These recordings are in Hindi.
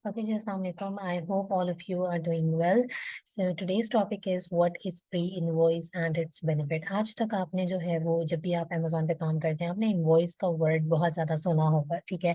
Okay, ji, Assalamualaikum. I hope all of you are doing well. So today's topic is what is pre-invoice and its benefit. आज तक आपने जो है वो जब भी आप Amazon पे काम करते हैं आपने इनवॉइस का वर्ड बहुत ज़्यादा सुना होगा, ठीक है।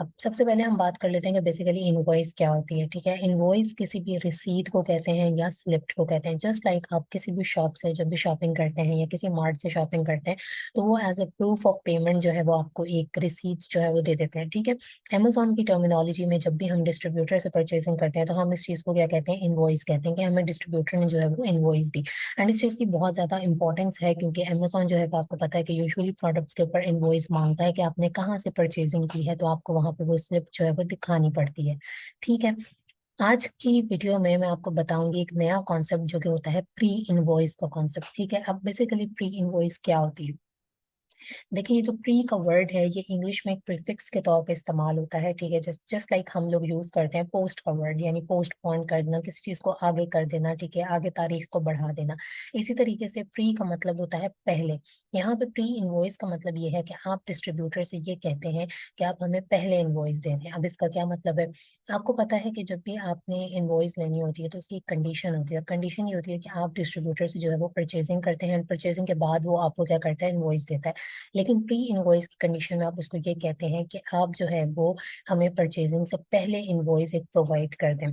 अब सबसे पहले हम बात कर लेते हैं कि बेसिकली इनवॉइस क्या होती है, ठीक है। इनवॉइस किसी भी रिसीट को कहते हैं या स्लिप को कहते हैं। जस्ट लाइक आप किसी भी शॉप से जब भी शॉपिंग करते हैं या किसी मार्ट से शॉपिंग करते हैं तो वो as a proof of payment जो है वो आपको एक रिसीट जो है वो दे देते हैं, ठीक है। Amazon की टर्मिनोलॉजी में जब भी हम डिस्ट्रीब्यूटर से परचेसिंग करते हैं तो हम इस चीज़ को क्या कहते हैं, इनवॉइस कहते हैं कि हमें डिस्ट्रीब्यूटर ने जो है वो इनवॉइस दी। एंड इस चीज़ की बहुत ज़्यादा इंपॉर्टेंस है क्योंकि Amazon जो है वो आपको पता है कि यूजुअली प्रोडक्ट्स के ऊपर इनवॉइस मांगता है कि आपने कहाँ से परचेसिंग की है, तो आपको वहाँ पे वो स्लिप जो है वो दिखानी पड़ती है, ठीक है। आज की वीडियो में मैं आपको बताऊंगी एक नया कॉन्सेप्ट जो कि होता है प्री इनवॉइस का कॉन्सेप्ट, ठीक है। अब बेसिकली प्री इनवॉइस क्या होती है, देखिए ये जो प्री का वर्ड है ये इंग्लिश में एक प्रीफिक्स के तौर पे इस्तेमाल होता है, ठीक है। जस्ट जस्ट लाइक हम लोग यूज करते हैं पोस्ट का वर्ड, यानी पोस्टपोन कर देना, किसी चीज को आगे कर देना, ठीक है, आगे तारीख को बढ़ा देना। इसी तरीके से प्री का मतलब होता है पहले। यहाँ पे प्री इनवॉइस का मतलब ये है कि आप डिस्ट्रीब्यूटर से ये कहते हैं कि आप हमें पहले इनवॉइस दे दें। अब इसका क्या मतलब है, आपको पता है कि जब भी आपने इनवॉइस लेनी होती है तो उसकी एक कंडीशन होती है, और कंडीशन ये होती है कि आप डिस्ट्रीब्यूटर से जो है वो परचेजिंग करते हैं, परचेजिंग के बाद वो आपको क्या करता है, इनवॉइस देता है। लेकिन प्री इनवॉइस की कंडीशन में आप उसको ये कहते हैं कि आप जो है वो हमें परचेजिंग से पहले इनवॉइस एक प्रोवाइड कर दें।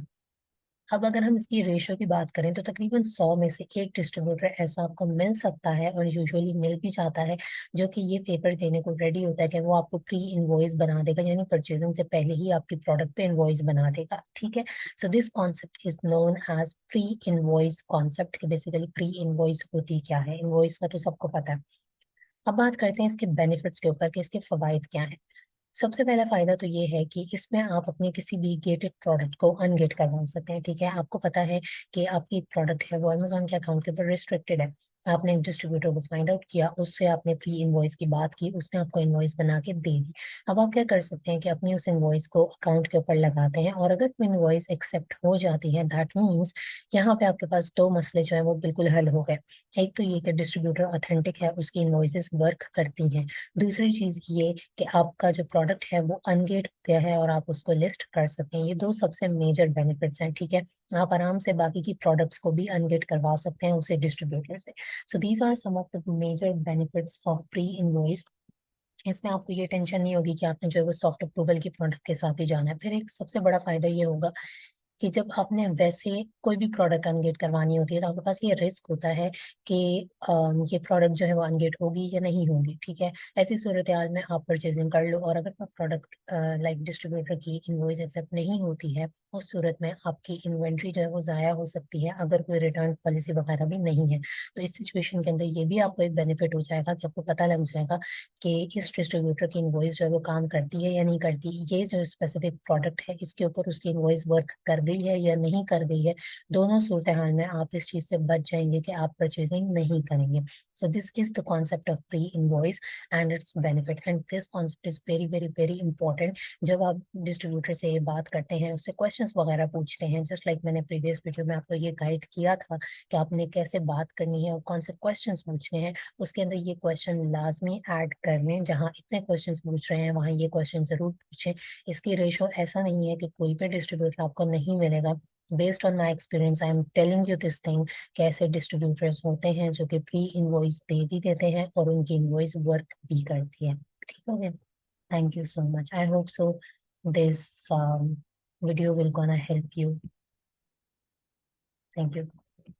अब अगर हम इसकी रेशो की बात करें तो तकरीबन 100 में से एक डिस्ट्रीब्यूटर ऐसा आपको मिल सकता है, और यूजुअली मिल भी जाता है, जो कि ये पेपर देने को रेडी होता है कि वो आपको प्री इनवॉइस बना देगा, यानी परचेजिंग से पहले ही आपकी प्रोडक्ट पे इनवॉइस बना देगा, ठीक है। So this concept is known as pre invoice concept. कि बेसिकली प्री इनवॉइस होती क्या है, इनवॉइस का तो सबको पता है। अब बात करते हैं इसके बेनिफिट्स के ऊपर कि इसके फवाइद क्या हैं। सबसे पहला फायदा तो ये है कि इसमें आप अपने किसी भी गेटेड प्रोडक्ट को अनगेट करवा सकते हैं, ठीक है। आपको पता है कि आपकी प्रोडक्ट है वो अमेजोन के अकाउंट के ऊपर रिस्ट्रिक्टेड है। आपने एक डिस्ट्रीब्यूटर को फाइंड आउट किया, उससे आपने प्री इनवॉइस की बात की, उसने आपको इनवॉइस बना के दे दी। अब आप क्या कर सकते हैं कि अपनी उस इनवॉइस को अकाउंट के ऊपर लगाते हैं, और अगर वो इनवॉइस एक्सेप्ट हो जाती है दैट मीन्स यहाँ पे आपके पास दो मसले जो है वो बिल्कुल हल हो गए। एक तो ये कि डिस्ट्रीब्यूटर ऑथेंटिक है, उसकी इनवॉइसेस वर्क करती हैं। दूसरी चीज ये कि आपका जो प्रोडक्ट है वो अनगेट हो गया है और आप उसको लिस्ट कर सकते हैं। ये दो सबसे मेजर बेनिफिट्स हैं, ठीक है। आप आराम से बाकी की प्रोडक्ट्स को भी अनगेट करवा सकते हैं उसे डिस्ट्रीब्यूटर से। So these are some of the major benefits of pre invoice. इसमें आपको ये टेंशन नहीं होगी कि आपने जो है वो सॉफ्ट अप्रूवल की प्रोडक्ट के साथ ही जाना है। फिर एक सबसे बड़ा फायदा ये होगा कि जब आपने वैसे कोई भी प्रोडक्ट अनगेट करवानी होती है तो आपके पास ये रिस्क होता है कि ये प्रोडक्ट जो है वो अनगेट होगी या नहीं होगी, ठीक है। ऐसी सूरत हाल में आप परचेजिंग कर लो, और अगर प्रोडक्ट लाइक डिस्ट्रीब्यूटर की इनवॉइस एक्सेप्ट नहीं होती है, उस सूरत में आपकी इन्वेंट्री जो है वो ज़ाया हो सकती है, अगर कोई रिटर्न पॉलिसी वगैरह भी नहीं है। तो इस सिचुएशन के अंदर ये भी आपको एक बेनिफिट हो जाएगा कि आपको पता लग जाएगा कि इस डिस्ट्रीब्यूटर की इनवॉइस जो है वो काम करती है या नहीं करती, ये जो स्पेसिफिक प्रोडक्ट है इसके ऊपर उसकी इनवॉइस वर्क कर गई है या नहीं कर गई है। दोनों सूरत हाल में आप इस चीज से बच जाएंगे कि आप परचेजिंग नहीं करेंगे। So this is the concept of pre invoice and it's benefit, and this concept is very very very important. जब आप डिस्ट्रीब्यूटर से बात करते हैं, उससे क्वेश्चंस वगैरह पूछते हैं, जस्ट लाइक मैंने प्रीवियस वीडियो में आपको ये गाइड किया था कि आपने कैसे बात करनी है और कौन से क्वेश्चंस पूछने हैं, उसके अंदर ये क्वेश्चन लाजमी ऐड कर लें। जहाँ इतने क्वेश्चंस पूछ रहे हैं वहाँ ये क्वेश्चन जरूर पूछें। इसकी रेशो ऐसा नहीं है कि कोई भी डिस्ट्रीब्यूटर आपको नहीं मिलेगा। Based on my experience I am telling you this thing. कैसे डिस्ट्रीब्यूटर्स होते हैं जो कि प्री इनवॉइस दे भी देते हैं और उनकी इनवॉइस वर्क भी करती है, ठीक हो गया। Thank you so much, I hope so this video will gonna help you. Thank you.